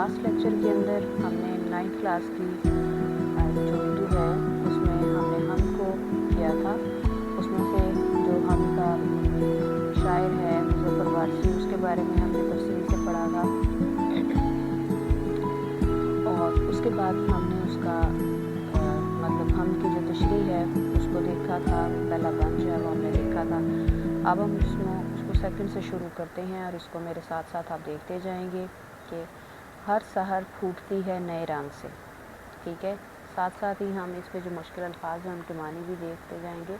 Last lecture کے اندر ہم نے 9th کلاس کی جو اردو ہے اس میں ہم نے ہم کو کیا تھا. اس میں سے جو ہم کا شاعر ہے مظفر وارثی اس کے بارے میں ہم نے تفصیل سے پڑھا تھا, اور اس کے بعد ہم نے اس کا مطلب ہم کی جو تشریح ہے اس کو دیکھا تھا. پہلا بند جو ہے وہ ہم نے دیکھا تھا. اب ہم اس کو سیکنڈ سے شروع کرتے ہیں اور اس کو میرے ساتھ ساتھ آپ دیکھتے جائیں گے کہ ہر سحر پھوٹتی ہے نئے رنگ سے. ٹھیک ہے, ساتھ ساتھ ہی ہم اس پہ جو مشکل الفاظ ہیں ان کے معنی بھی دیکھتے جائیں گے.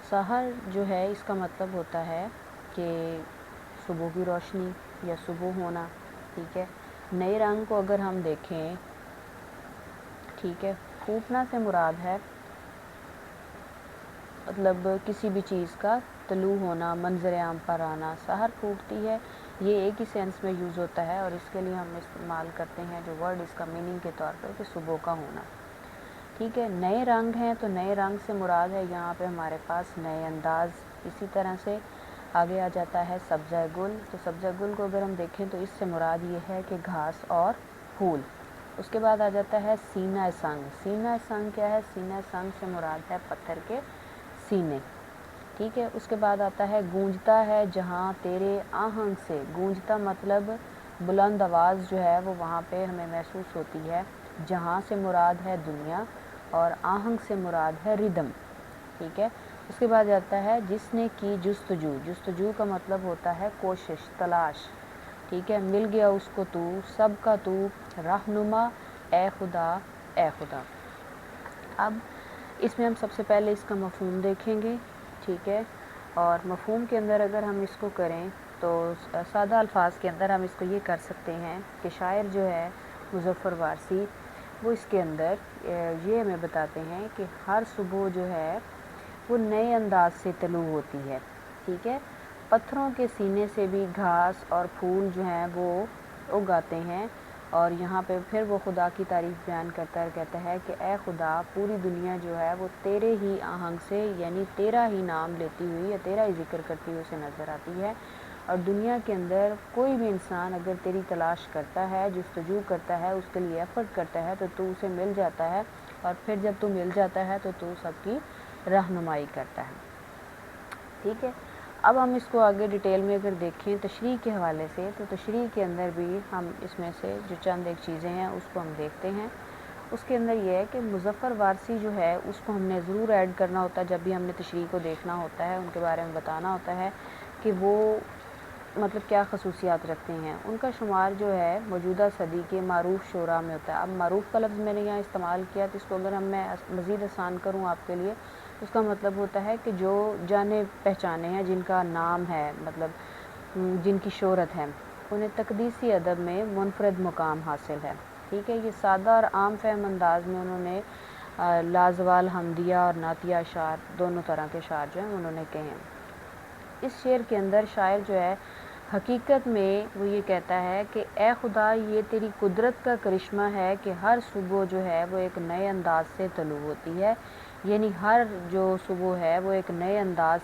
سحر جو ہے اس کا مطلب ہوتا ہے کہ صبح کی روشنی یا صبح ہونا. ٹھیک ہے, نئے رنگ کو اگر ہم دیکھیں, ٹھیک ہے, پھوٹنا سے مراد ہے مطلب کسی بھی چیز کا طلوع ہونا, منظر عام پر آنا. سحر پھوٹتی ہے یہ ایک ہی سینس میں یوز ہوتا ہے, اور اس کے لیے ہم استعمال کرتے ہیں جو ورڈ اس کا میننگ کے طور پر کہ صبح کا ہونا. ٹھیک ہے, نئے رنگ ہیں تو نئے رنگ سے مراد ہے یہاں پہ ہمارے پاس نئے انداز. اسی طرح سے آگے آ جاتا ہے سبزہ گل. تو سبزہ گل کو اگر ہم دیکھیں تو اس سے مراد یہ ہے کہ گھاس اور پھول. اس کے بعد آ جاتا ہے سینہ سنگ. سینہ سنگ کیا ہے؟ سینہ سنگ سے مراد ہے پتھر کے سینے. ٹھیک ہے, اس کے بعد آتا ہے گونجتا ہے جہاں تیرے آہنگ سے. گونجتا مطلب بلند آواز جو ہے وہ وہاں پہ ہمیں محسوس ہوتی ہے. جہاں سے مراد ہے دنیا, اور آہنگ سے مراد ہے ردم. ٹھیک ہے, اس کے بعد آتا ہے جس نے کی جستجو. جستجو کا مطلب ہوتا ہے کوشش, تلاش. ٹھیک ہے, مل گیا اس کو تو, سب کا تو, رہنما اے خدا اے خدا. اب اس میں ہم سب سے پہلے اس کا مفہوم دیکھیں گے. ٹھیک ہے, اور مفہوم کے اندر اگر ہم اس کو کریں تو سادہ الفاظ کے اندر ہم اس کو یہ کر سکتے ہیں کہ شاعر جو ہے مظفر وارثی وہ اس کے اندر یہ ہمیں بتاتے ہیں کہ ہر صبح جو ہے وہ نئے انداز سے طلوع ہوتی ہے. ٹھیک ہے, پتھروں کے سینے سے بھی گھاس اور پھول جو ہیں وہ اگاتے ہیں, اور یہاں پہ پھر وہ خدا کی تعریف بیان کرتا ہے, کہتا ہے کہ اے خدا پوری دنیا جو ہے وہ تیرے ہی آہنگ سے یعنی تیرا ہی نام لیتی ہوئی یا تیرا ہی ذکر کرتی ہوئی اسے نظر آتی ہے. اور دنیا کے اندر کوئی بھی انسان اگر تیری تلاش کرتا ہے, جستجو کرتا ہے, اس کے لیے ایفرٹ کرتا ہے تو اسے مل جاتا ہے, اور پھر جب تو مل جاتا ہے تو سب کی رہنمائی کرتا ہے. ٹھیک ہے, اب ہم اس کو آگے ڈیٹیل میں اگر دیکھیں تشریح کے حوالے سے, تو تشریح کے اندر بھی ہم اس میں سے جو چند ایک چیزیں ہیں اس کو ہم دیکھتے ہیں. اس کے اندر یہ ہے کہ مظفر وارثی جو ہے اس کو ہم نے ضرور ایڈ کرنا ہوتا ہے جب بھی ہم نے تشریح کو دیکھنا ہوتا ہے, ان کے بارے میں بتانا ہوتا ہے کہ وہ مطلب کیا خصوصیات رکھتے ہیں. ان کا شمار جو ہے موجودہ صدی کے معروف شعراء میں ہوتا ہے. اب معروف کا لفظ میں نے یہاں استعمال کیا, تو اس کو اگر میں مزید آسان کروں آپ کے لیے, اس کا مطلب ہوتا ہے کہ جو جانے پہچانے ہیں, جن کا نام ہے, مطلب جن کی شہرت ہے, انہیں تقدیسی ادب میں منفرد مقام حاصل ہے. ٹھیک ہے, یہ سادہ اور عام فہم انداز میں انہوں نے لازوال حمدیہ اور نعتیہ اشعار دونوں طرح کے اشعار جو ہیں انہوں نے کہے ہیں. اس شعر کے اندر شاعر جو ہے حقیقت میں وہ یہ کہتا ہے کہ اے خدا یہ تیری قدرت کا کرشمہ ہے کہ ہر صبح جو ہے وہ ایک نئے انداز سے طلوع ہوتی ہے. یعنی ہر جو صبح ہے وہ ایک نئے انداز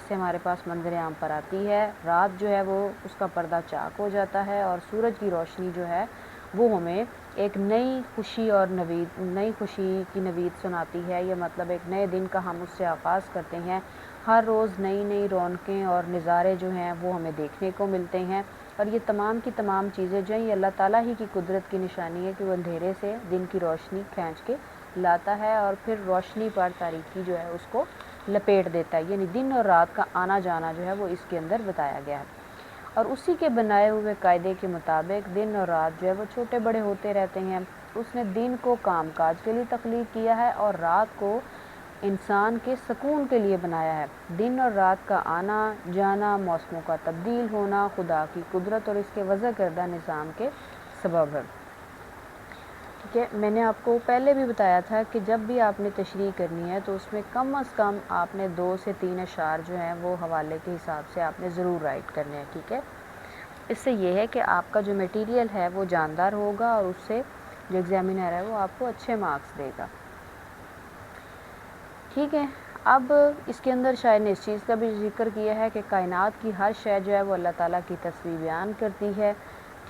سے ہمارے پاس منظر عام پر آتی ہے. رات جو ہے وہ اس کا پردہ چاک ہو جاتا ہے, اور سورج کی روشنی جو ہے وہ ہمیں ایک نئی خوشی کی نوید سناتی ہے. یہ مطلب ایک نئے دن کا ہم اس سے آغاز کرتے ہیں. ہر روز نئی نئی رونقیں اور نظارے جو ہیں وہ ہمیں دیکھنے کو ملتے ہیں, اور یہ تمام کی تمام چیزیں جو ہیں یہ اللہ تعالیٰ ہی کی قدرت کی نشانی ہے کہ وہ اندھیرے سے دن کی روشنی کھینچ کے لاتا ہے, اور پھر روشنی پر تاریکی جو ہے اس کو لپیٹ دیتا ہے. یعنی دن اور رات کا آنا جانا جو ہے وہ اس کے اندر بتایا گیا ہے, اور اسی کے بنائے ہوئے قاعدے کے مطابق دن اور رات جو ہے وہ چھوٹے بڑے ہوتے رہتے ہیں. اس نے دن کو کام کاج کے لیے تخلیق کیا ہے, اور رات کو انسان کے سکون کے لیے بنایا ہے. دن اور رات کا آنا جانا, موسموں کا تبدیل ہونا خدا کی قدرت اور اس کے وضع کردہ نظام کے سبب ہے. ٹھیک ہے, میں نے آپ کو پہلے بھی بتایا تھا کہ جب بھی آپ نے تشریح کرنی ہے تو اس میں کم از کم آپ نے 2 سے 3 اشعار جو ہیں وہ حوالے کے حساب سے آپ نے ضرور رائٹ کرنے ہیں. ٹھیک ہے, اس سے یہ ہے کہ آپ کا جو میٹیریل ہے وہ جاندار ہوگا, اور اس سے جو ایگزامینر ہے وہ آپ کو اچھے مارکس دے گا. ٹھیک ہے, اب اس کے اندر شاعر نے اس چیز کا بھی ذکر کیا ہے کہ کائنات کی ہر شے جو ہے وہ اللہ تعالیٰ کی تصویر بیان کرتی ہے.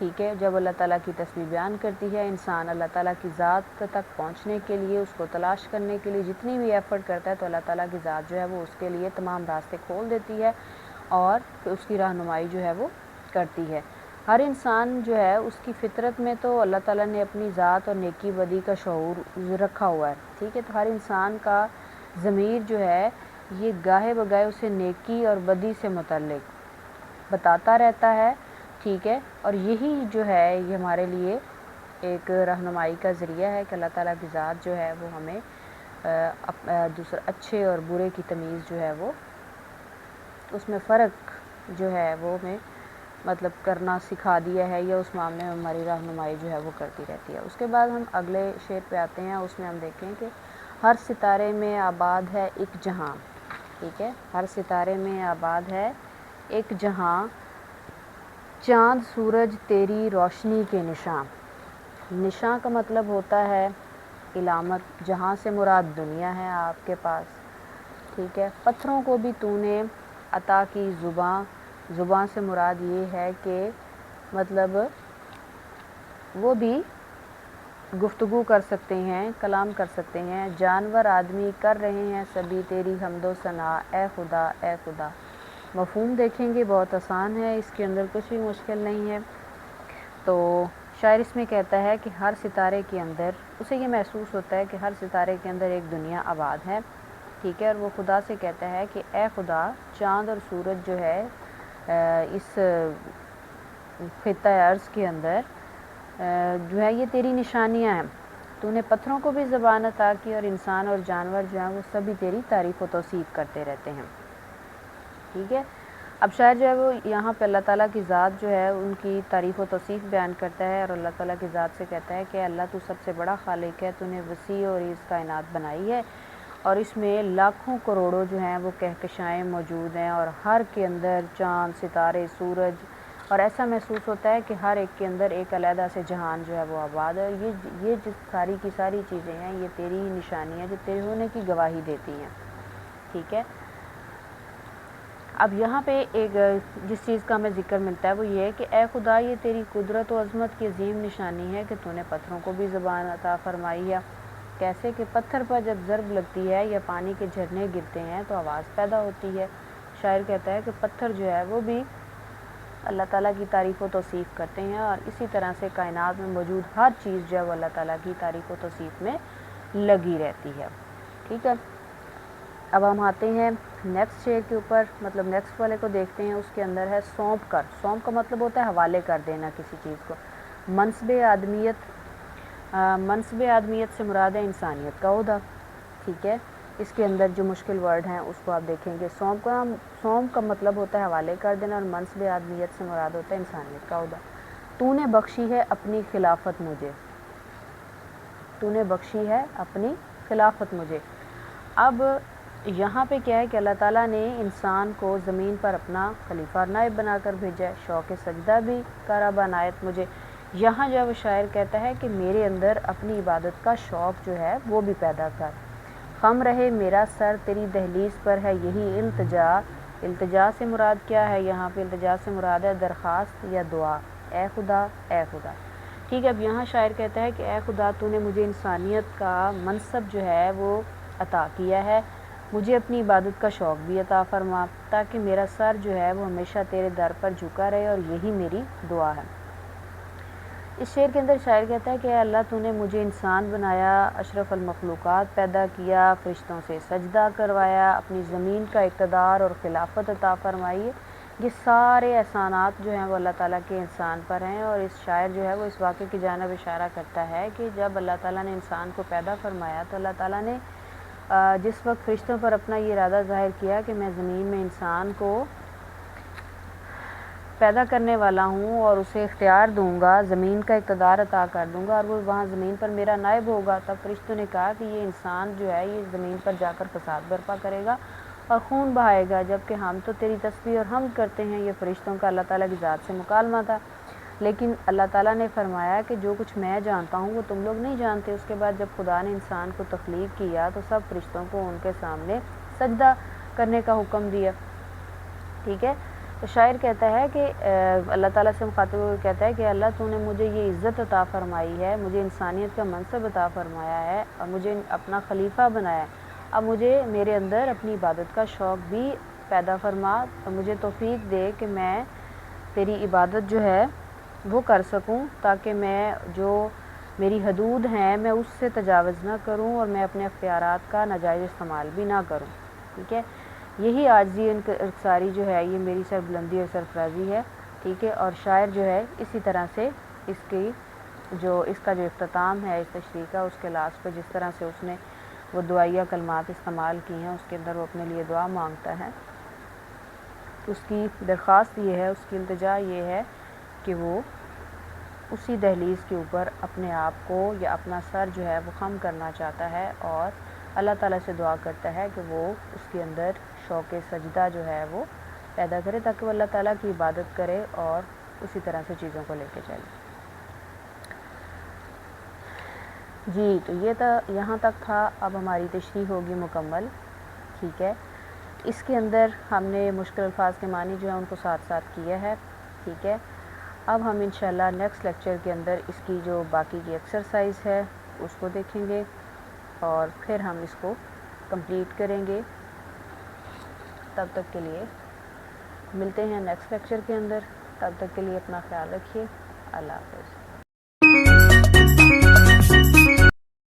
ٹھیک ہے، جب اللہ تعالیٰ کی تسبیح بیان کرتی ہے، انسان اللہ تعالیٰ کی ذات تک پہنچنے کے لیے، اس کو تلاش کرنے کے لیے جتنی بھی ایفرٹ کرتا ہے تو اللہ تعالیٰ کی ذات جو ہے وہ اس کے لیے تمام راستے کھول دیتی ہے اور اس کی رہنمائی جو ہے وہ کرتی ہے۔ ہر انسان جو ہے اس کی فطرت میں تو اللہ تعالیٰ نے اپنی ذات اور نیکی بدی کا شعور رکھا ہوا ہے، ٹھیک ہے، تو ہر انسان کا ضمیر جو ہے یہ گاہے بگاہے اسے نیکی اور بدی سے متعلق بتاتا رہتا ہے، ٹھیک ہے، اور یہی جو ہے یہ ہمارے لیے ایک رہنمائی کا ذریعہ ہے کہ اللہ تعالیٰ کی ذات جو ہے وہ ہمیں دوسرے اچھے اور برے کی تمیز جو ہے وہ اس میں فرق جو ہے وہ ہمیں مطلب کرنا سکھا دیا ہے، یا اس معاملے میں ہماری رہنمائی جو ہے وہ کرتی رہتی ہے۔ اس کے بعد ہم اگلے شعر پہ آتے ہیں، اس میں ہم دیکھیں کہ ہر ستارے میں آباد ہے ایک جہاں، ٹھیک ہے، ہر ستارے میں آباد ہے ایک جہاں، چاند سورج تیری روشنی کے نشاں۔ نشاں کا مطلب ہوتا ہے علامت، جہاں سے مراد دنیا ہے آپ کے پاس، ٹھیک ہے، پتھروں کو بھی تو نے عطا کی زباں، زباں سے مراد یہ ہے کہ مطلب وہ بھی گفتگو کر سکتے ہیں، کلام کر سکتے ہیں، جانور آدمی کر رہے ہیں سبھی تیری حمد و ثنا، اے خدا اے خدا۔ مفہوم دیکھیں گے بہت آسان ہے، اس کے اندر کچھ بھی مشکل نہیں ہے۔ تو شاعر اس میں کہتا ہے کہ ہر ستارے کے اندر اسے یہ محسوس ہوتا ہے کہ ہر ستارے کے اندر ایک دنیا آباد ہے، ٹھیک ہے، اور وہ خدا سے کہتا ہے کہ اے خدا، چاند اور سورج جو ہے اس خطہ ارض کے اندر جو ہے یہ تیری نشانیاں ہیں، تو نے پتھروں کو بھی زبان عطا کی، اور انسان اور جانور جو ہیں وہ سبھی تیری تعریف و توصیف کرتے رہتے ہیں، ٹھیک ہے۔ اب شاعر جو ہے وہ یہاں پہ اللہ تعالیٰ کی ذات جو ہے ان کی تعریف و توصیف بیان کرتا ہے، اور اللہ تعالیٰ کی ذات سے کہتا ہے کہ اللہ تو سب سے بڑا خالق ہے، تو نے وسیع اور عریض کائنات بنائی ہے، اور اس میں لاکھوں کروڑوں جو ہیں وہ کہکشائیں موجود ہیں، اور ہر کے اندر چاند، ستارے، سورج، اور ایسا محسوس ہوتا ہے کہ ہر ایک کے اندر ایک علیحدہ سے جہان جو ہے وہ آباد ہے۔ یہ جس ساری کی ساری چیزیں ہیں یہ تیری ہی نشانی ہیں جو تیرے ہونے کی گواہی دیتی ہیں، ٹھیک ہے۔ اب یہاں پہ ایک جس چیز کا ہمیں ذکر ملتا ہے وہ یہ ہے کہ اے خدا، یہ تیری قدرت و عظمت کی عظیم نشانی ہے کہ تو نے پتھروں کو بھی زبان عطا فرمائی ہے۔ کیسے کہ پتھر پر جب ضرب لگتی ہے یا پانی کے جھرنے گرتے ہیں تو آواز پیدا ہوتی ہے۔ شاعر کہتا ہے کہ پتھر جو ہے وہ بھی اللہ تعالیٰ کی تعریف و توصیف کرتے ہیں، اور اسی طرح سے کائنات میں موجود ہر چیز جو ہے وہ اللہ تعالیٰ کی تعریف و توصیف میں لگی رہتی ہے، ٹھیک ہے۔ اب ہم آتے ہیں نیکسٹ شعر کے اوپر، مطلب نیکسٹ والے کو دیکھتے ہیں، اس کے اندر ہے سونپ کر۔ سونپ کا مطلب ہوتا ہے حوالے کر دینا کسی چیز کو۔ منصب آدمیت سے مراد ہے انسانیت کا عہدہ، ٹھیک ہے، اس کے اندر جو مشکل ورڈ ہیں اس کو آپ دیکھیں گے۔ سونپ کا مطلب ہوتا ہے حوالے کر دینا، اور منصب آدمیت سے مراد ہوتا ہے انسانیت کا عہدہ۔ تو نے بخشی ہے اپنی خلافت مجھے، تو نے بخشی ہے اپنی خلافت مجھے۔ اب یہاں پہ کیا ہے کہ اللہ تعالیٰ نے انسان کو زمین پر اپنا خلیفہ اور نائب بنا کر بھیجا ہے۔ شوق سجدہ بھی کر اب عنایت مجھے، یہاں جو وہ شاعر کہتا ہے کہ میرے اندر اپنی عبادت کا شوق جو ہے وہ بھی پیدا کر۔ خم رہے میرا سر تیری دہلیز پر ہے یہی التجا۔ التجا سے مراد کیا ہے؟ یہاں پہ التجا سے مراد ہے درخواست یا دعا، اے خدا اے خدا، ٹھیک ہے۔ اب یہاں شاعر کہتا ہے کہ اے خدا، تو نے مجھے انسانیت کا منصب جو ہے وہ عطا کیا ہے، مجھے اپنی عبادت کا شوق بھی عطا فرما تاکہ میرا سر جو ہے وہ ہمیشہ تیرے در پر جھکا رہے، اور یہی میری دعا ہے۔ اس شعر کے اندر شاعر کہتا ہے کہ اے اللہ، تو نے مجھے انسان بنایا، اشرف المخلوقات پیدا کیا، فرشتوں سے سجدہ کروایا، اپنی زمین کا اقتدار اور خلافت عطا فرمائی۔ یہ سارے احسانات جو ہیں وہ اللہ تعالیٰ کے انسان پر ہیں، اور اس شاعر جو ہے وہ اس واقعے کی جانب اشارہ کرتا ہے کہ جب اللہ تعالیٰ نے انسان کو پیدا فرمایا تو اللہ تعالیٰ نے جس وقت فرشتوں پر اپنا یہ ارادہ ظاہر کیا کہ میں زمین میں انسان کو پیدا کرنے والا ہوں اور اسے اختیار دوں گا، زمین کا اقتدار عطا کر دوں گا، اور وہ وہاں زمین پر میرا نائب ہوگا، تب فرشتوں نے کہا کہ یہ انسان جو ہے یہ زمین پر جا کر فساد برپا کرے گا اور خون بہائے گا، جبکہ ہم تو تیری تسبیح اور حمد کرتے ہیں۔ یہ فرشتوں کا اللہ تعالیٰ کی ذات سے مکالمہ تھا، لیکن اللہ تعالیٰ نے فرمایا کہ جو کچھ میں جانتا ہوں وہ تم لوگ نہیں جانتے۔ اس کے بعد جب خدا نے انسان کو تخلیق کیا تو سب فرشتوں کو ان کے سامنے سجدہ کرنے کا حکم دیا، ٹھیک ہے۔ تو شاعر کہتا ہے کہ اللہ تعالیٰ سے مخاطب ہوئے کہتا ہے کہ اللہ تو نے مجھے یہ عزت عطا فرمائی ہے، مجھے انسانیت کا منصب عطا فرمایا ہے اور مجھے اپنا خلیفہ بنایا ہے، اب مجھے میرے اندر اپنی عبادت کا شوق بھی پیدا فرما اور مجھے توفیق دے کہ میں تیری عبادت جو ہے وہ کر سکوں، تاکہ میں جو میری حدود ہیں میں اس سے تجاوز نہ کروں اور میں اپنے اختیارات کا ناجائز استعمال بھی نہ کروں. ٹھیک ہے، یہی عاجزی انکساری جو ہے یہ میری سربلندی اور سرفرازی ہے. ٹھیک ہے، اور شاعر جو ہے اسی طرح سے اس کا جو اختتام ہے اس تشریح کا، اس کے لاسٹ پہ جس طرح سے اس نے وہ دعائیہ کلمات استعمال کی ہیں، اس کے اندر وہ اپنے لیے دعا مانگتا ہے. اس کی درخواست یہ ہے، اس کی التجا یہ ہے کہ وہ اسی دہلیز کے اوپر اپنے آپ کو یا اپنا سر جو ہے وہ خم کرنا چاہتا ہے اور اللہ تعالیٰ سے دعا کرتا ہے کہ وہ اس کے اندر شوق سجدہ جو ہے وہ پیدا کرے، تاکہ وہ اللہ تعالیٰ کی عبادت کرے اور اسی طرح سے چیزوں کو لے کے چلے. جی، تو یہ یہاں تک تھا. اب ہماری تشریح ہوگی مکمل. ٹھیک ہے، اس کے اندر ہم نے مشکل الفاظ کے معنی جو ہیں ان کو ساتھ ساتھ کیا ہے. ٹھیک ہے، اب ہم انشاءاللہ نیکسٹ لیکچر کے اندر اس کی جو باقی کی ایکسرسائز ہے اس کو دیکھیں گے اور پھر ہم اس کو کمپلیٹ کریں گے. تب تک کے لیے ملتے ہیں نیکسٹ لیکچر کے اندر. تب تک کے لیے اپنا خیال رکھیے. اللہ حافظ.